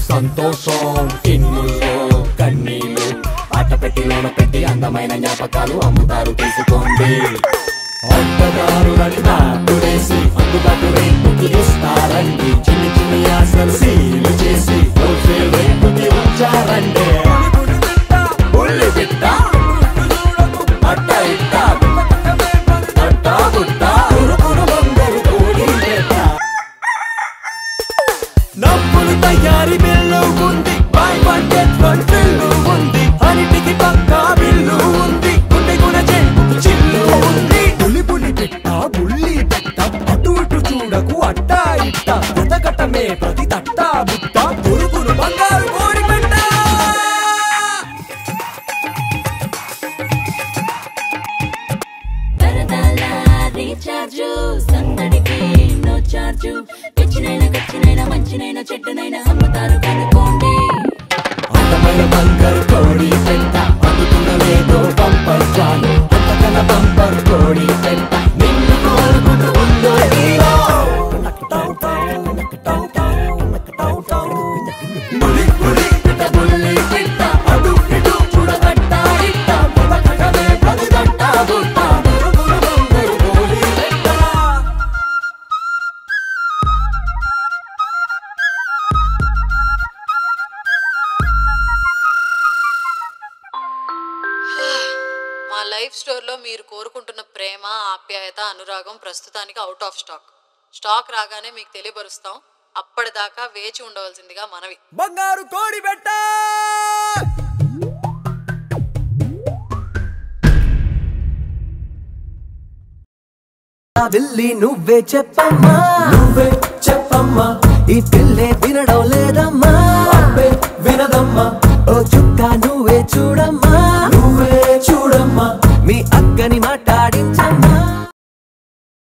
సంతోషం ఇన్నుల్లో కన్నీళ్ళు ఆటపెట్టిలోన పెట్టి అందమైన జ్ఞాపకాలు అమ్ముతారు తీసుకోండి. ఆటగారులని నాటుడేసి అందుబాటు రేటుకి ఇస్తారండి. చిన్ని చిన్ని ఆశలు సీలు చేసి హోల్సేల్ రేటుకి ఉంచారండి. ఉల్లి పిట్ట అట్ట ఇట్ట అట్ట గుట్ట ఉరుకుడు బంగారు కోడి పెట్ట నవ్వులు తయారీ బిల్లు ఉంది. By one get one bill ఉంది. అన్నిటికి పక్కా బిల్లు ఉంది. గుండె గుణ చెంపు చిల్లు ఉంది. పులి పులి పెట్ట బుల్లి పెట్ట అటు ఇటు చూడకు అట్ట ఇట్ట గతగటమే ప్రతి తట్ట బుట్ట పురుగును బంగారు కోడి పెట్ట. సందడికి నో చార్జు. పిచ్చినైనా కచ్చినైనా మంచినైనా చెట్టునైనా అమ్ముతారు కనుకోండి. అందమైన బంగారు కోడి పెట్ట అందుతున్న లేదో బంపర్ చాలు. అంతకన్నా బంపర్ కోడి పెట్ట నిన్ను కోరుకుంటూ ఉందో హీరో. బులి బులి పిట్ట బుల్లి పిట్ట అటు ఇటు చూడగట్ట ఇట్ట పొదకటమే పది గట్ట గుట్ట పురుగును బంగారు కోడి పెట్ట. మా లైఫ్ స్టోర్లో మీరు కోరుకుంటున్న ప్రేమ, ఆప్యాయత, అనురాగం ప్రస్తుతానికి అవుట్ ఆఫ్ స్టాక్. స్టాక్ రాగానే మీకు తెలియపరుస్తాం. అప్పటిదాకా వేచి ఉండవలసిందిగా మనవి. బంగారు కోడి పెట్ట. విల్లి నువ్వే చెప్పమ్మా, నువ్వే చెప్పమ్మా, ఈ పిల్లే వినడం లేదమ్మా, వినదమ్మా. ఓ చుక్క నువ్వే చూడమ్మా, నువ్వే చూడమ్మా, మీ అక్కని మాట్లాడించమ్మా.